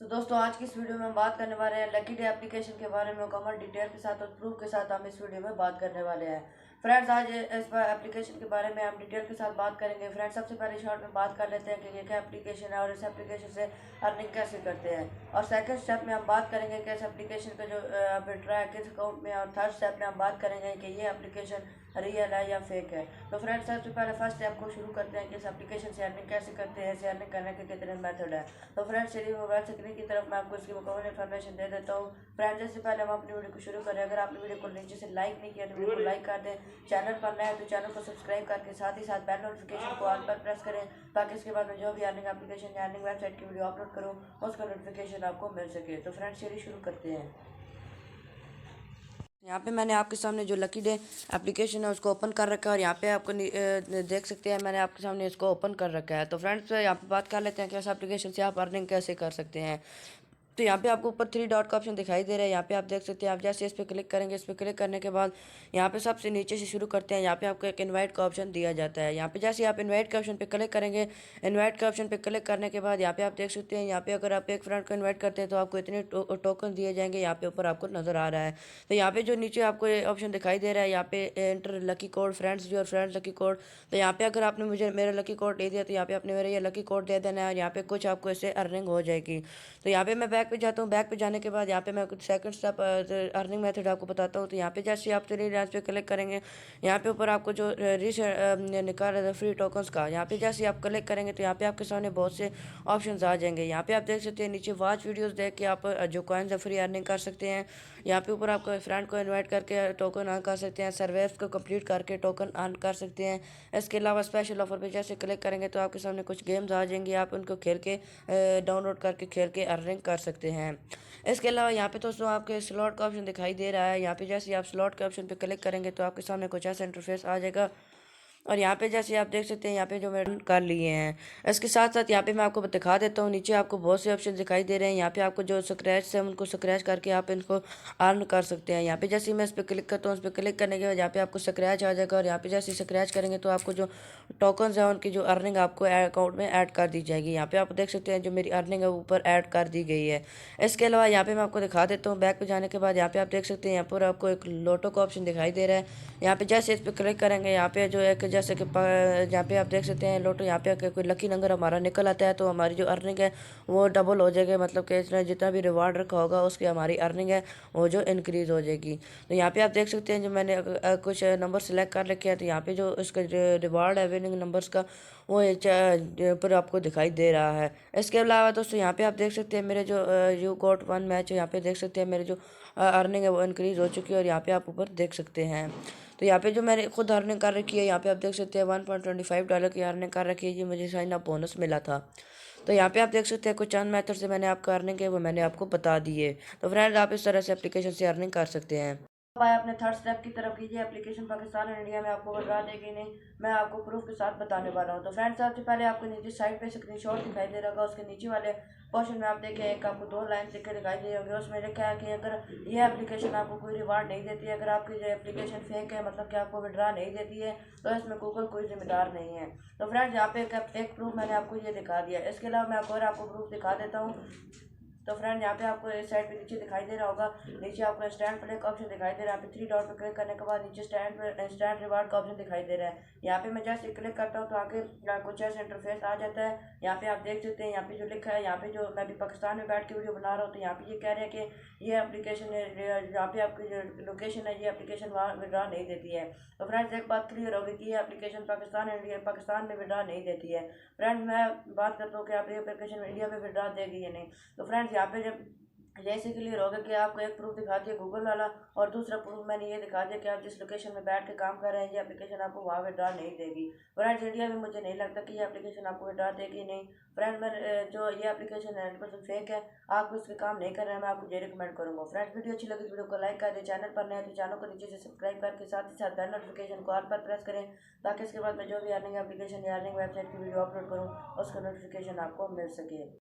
तो दोस्तों आज की इस वीडियो में हम बात करने वाले हैं लकी डे एप्लीकेशन के बारे में मुकम्मल डिटेल के साथ और प्रूफ के साथ हम इस वीडियो में बात करने वाले हैं। फ्रेंड्स आज इस एप्लीकेशन के बारे में हम डिटेल के साथ बात करेंगे। फ्रेंड्स सबसे पहले शॉर्ट में बात कर लेते हैं कि ये क्या एप्लीकेशन है और इस एप्लीकेशन से अर्निंग कैसे करते हैं, और सेकंड स्टेप में हम बात करेंगे कि इस एप्लीकेशन का जो विड्रॉ है किस अकाउंट में, और थर्ड स्टेप में हम बात करेंगे कि ये एप्लीकेशन रियल है या फेक है। तो फ्रेंड्स सबसे पहले फर्स्ट स्टेप को शुरू करते हैं कि इस एप्लीकेशन से अर्निंग कैसे करते हैं, इसे अर्निंग करने के कितने मेथड है। तो फ्रेंड्स चलिए मोबाइल स्क्रीन की तरफ मैं आपको इसकी मुकम्मल इन्फॉर्मेशन दे देता हूँ। फ्रेंड्स इससे पहले हम अपनी वीडियो को शुरू करें, अगर आपने वीडियो को नीचे से लाइक नहीं किया तो वीडियो को लाइक कर दें, चैनल पर नए हैं तो चैनल को सब्सक्राइब करके साथ ही साथ बेल नोटिफिकेशन को ऑल पर प्रेस करें, ताकि इसके बाद में जो भी अर्निंग एप्लीकेशन या अर्निंग वेबसाइट की वीडियो अपलोड करूँ उसका नोटिफिकेशन आपको मिल सके। तो फ्रेंड्स चलिए शुरू करते हैं। यहाँ पे मैंने आपके सामने जो लकी डे एप्लीकेशन है उसको ओपन कर रखा है, और यहाँ पे आपको देख सकते हैं मैंने आपके सामने इसको ओपन कर रखा है। तो फ्रेंड्स यहाँ पे बात कर लेते हैं कि इस एप्लीकेशन से आप अर्निंग कैसे कर सकते हैं। तो यहाँ पे आपको ऊपर थ्री डॉट का ऑप्शन दिखाई दे रहा है, यहाँ पे आप देख सकते हैं। आप जैसे इस पर क्लिक करेंगे, इस पर क्लिक करने के बाद यहाँ पे सबसे नीचे से शुरू करते हैं। यहाँ पे आपको एक इनवाइट का ऑप्शन दिया जाता है। यहाँ पे जैसे आप इनवाइट के ऑप्शन पे क्लिक करेंगे, इनवाइट के ऑप्शन पे क्लिक करने के बाद यहाँ पे आप देख सकते हैं, यहाँ पे अगर आप एक फ्रेंड को इन्वाइट करते हैं तो आपको इतने टोकन दिए जाएंगे, यहाँ पे ऊपर आपको नजर आ रहा है। तो यहाँ पे जो नीचे आपको ऑप्शन दिखाई दे रहा है, यहाँ पे enter lucky code friends your friends lucky code. तो यहाँ पे अगर आपने मुझे मेरा लकी कोड दे दिया तो यहाँ पे आपने मेरा ये लकी कोड दे देना है, और यहाँ पे कुछ आपको इससे अर्निंग हो जाएगी। तो यहाँ पे मैं बैक पे जाता हूँ, बैक पे जाने के बाद यहाँ पे मैं कुछ सेकंड स्टेप अर्निंग मेथड आपको बताता हूँ। तो यहाँ पे जैसे आप थ्री डांस पे क्लिक करेंगे, यहाँ पे ऊपर आपको जो रीच निकाल रहा था फ्री टोकन्स का, यहाँ पे जैसे आप क्लिक करेंगे तो यहाँ पे आपके सामने बहुत से ऑप्शंस आ जाएंगे। यहाँ पे आप देख सकते हैं नीचे वॉच वीडियोस देख के आप जो कॉइन्स है फ्री अर्निंग कर सकते हैं। यहाँ पे ऊपर आपको फ्रेंड को इन्वाइट करके टोकन अर्न कर सकते हैं, सर्वेस को कंप्लीट करके टोकन अर्न कर सकते हैं। इसके अलावा स्पेशल ऑफर पे जैसे क्लिक करेंगे तो आपके सामने कुछ गेम्स आ जाएंगे, आप उनको खेल के डाउनलोड करके खेल के अर्निंग कर सकते हैं। इसके अलावा यहाँ पे दोस्तों आपके स्लॉट का ऑप्शन दिखाई दे रहा है, यहाँ पे जैसे आप स्लॉट के ऑप्शन पे क्लिक करेंगे तो आपके सामने कुछ ऐसा इंटरफेस आ जाएगा, और यहाँ पे जैसे आप देख सकते हैं यहाँ पे जो मैं कर लिए हैं। इसके साथ साथ यहाँ पे मैं आपको दिखा देता हूँ, नीचे आपको बहुत से ऑप्शन दिखाई दे रहे हैं। यहाँ पे आपको जो स्क्रैच है उनको स्क्रैच करके आप इनको अर्न कर सकते हैं। यहाँ पे जैसे मैं इस पर क्लिक करता हूँ, इस पर क्लिक करने के बाद यहाँ पे आपको स्क्रैच आ जाएगा, और यहाँ पे जैसे स्क्रैच करेंगे तो आपको जो टोकन्स हैं उनकी जो अर्निंग आपको अकाउंट में ऐड कर दी जाएगी। यहाँ पे आप देख सकते हैं जो मेरी अर्निंग है ऊपर ऐड कर दी गई है। इसके अलावा यहाँ पे मैं आपको दिखा देता हूँ, बैक पे जाने के बाद यहाँ पे आप देख सकते हैं यहाँ पर आपको एक लोटो का ऑप्शन दिखाई दे रहा है। यहाँ पे जैसे इस पर क्लिक करेंगे, यहाँ पे जो एक जैसे कि यहाँ पे आप देख सकते हैं लोटो, यहाँ पे अगर कोई लकी नंबर हमारा निकल आता है तो हमारी जो अर्निंग है वो डबल हो जाएगी, मतलब कि इसने जितना भी रिवार्ड रखा होगा उसकी हमारी अर्निंग है वो जो इंक्रीज हो जाएगी। तो यहाँ पे आप देख सकते हैं जो मैंने कुछ नंबर सेलेक्ट कर रखे हैं, तो यहाँ पे जो इसका जो रिवार्ड है विनिंग नंबर्स का वो पर आपको दिखाई दे रहा है। इसके अलावा दोस्तों यहाँ पे आप देख सकते हैं मेरे जो यू गॉट वन मैच है, यहाँ पे देख सकते हैं मेरे जो अर्निंग है वो इंक्रीज हो चुकी है, और यहाँ पे आप ऊपर देख सकते हैं। तो यहाँ पे जो मैंने खुद अर्निंग कर रखी है, यहाँ पे आप देख सकते हैं $1.25 की अर्निंग कर रखी है, ये मुझे साइन अप बोनस मिला था। तो यहाँ पे आप देख सकते हैं कुछ चंद मेथड से मैंने आपको अर्निंग है वो मैंने आपको बता दिए। तो फ्रेंड्स आप इस तरह से एप्लीकेशन से अर्निंग कर सकते हैं। अब आए अपने थर्ड स्टेप की तरफ कीजिए। एप्लीकेशन पाकिस्तान और इंडिया में आपको बता देगी नहीं, मैं आपको प्रूफ के साथ बताने वाला हूँ। तो फ्रेंड्स सबसे पहले आपको नीचे साइड पे स्क्रीनशॉट दिखाई दे रहा होगा, उसके नीचे वाले पोर्शन में आप देखें एक आपको दो लाइन लिखे दिखाई दे होंगे, उसमें लिखा है कि अगर ये एप्लीकेशन आपको कोई रिवार्ड नहीं देती है, अगर आपकी जो एप्लीकेशन फेक है मतलब कि आपको विड्रा नहीं देती है, तो इसमें गूगल कोई जिम्मेदार नहीं है। तो फ्रेंड्स यहाँ पे एक प्रूफ मैंने आपको ये दिखा दिया। इसके अलावा मैं आपको प्रूफ दिखा देता हूँ। तो फ्रेंड यहाँ पे आपको इस साइड पे नीचे दिखाई दे रहा होगा, नीचे आपको स्टैंड प्ले का ऑप्शन दिखाई दे रहा है। यहाँ पे थ्री डॉट पे क्लिक करने के बाद नीचे स्टैंड रिवार्ड का ऑप्शन दिखाई दे रहा है। यहाँ पे मैं जैसे क्लिक करता हूँ तो आगे कुछ ऐसा इंटरफेस आ जाता है। यहाँ पे आप देख सकते हैं यहाँ पे जो लिखा है, यहाँ पे जो मैं भी पाकिस्तान में बैठ के वीडियो बना रहा हूँ, तो यहाँ पे ये कह रहे हैं कि ये एप्लीकेशन यहाँ पे आपकी जो लोकेशन है ये एप्लीकेशन वहाँ विड्रा नहीं देती है। तो फ्रेंड्स एक बात क्लियर होगी कि ये एप्लीकेशन पाकिस्तान में विड्रा नहीं देती है। फ्रेंड्स मैं बात करता हूँ कि आप ये एप्लीकेशन इंडिया में विड्रा देगी या नहीं। तो फ्रेंड्स यहाँ पे जब जैसे क्लियर होगा कि आपको एक प्रूफ दिखा दिया गूगल वाला, और दूसरा प्रूफ मैंने ये दिखा दिया कि आप जिस लोकेशन में बैठ के काम कर रहे हैं ये एप्लीकेशन आपको वहाँ विड्रा नहीं देगी। फ्रेंड्स इंडिया में मुझे नहीं लगता कि ये एप्लीकेशन आपको विड्रा देगी नहीं। फ्रेंड मैं जो ये एप्लीकेशन 100% फेक है, आपको इसके काम नहीं कर रहे हैं, मैं आपको ये रिकमेंड करूँगा। फ्रेंड्स वीडियो अच्छी लगी तो वीडियो को लाइक कर दें, चैनल पर नए हैं तो चैनल को नीचे से सब्सक्राइब करके साथ ही साथ बेल नोटिफिकेशन को ऑल पर प्रेस करें, ताकि इसके बाद मैं जो भी अर्निंग एप्लीकेशन या अर्निंग वेबसाइट की वीडियो अपलोड करूँ उसका नोटिफिकेशन आपको मिल सके।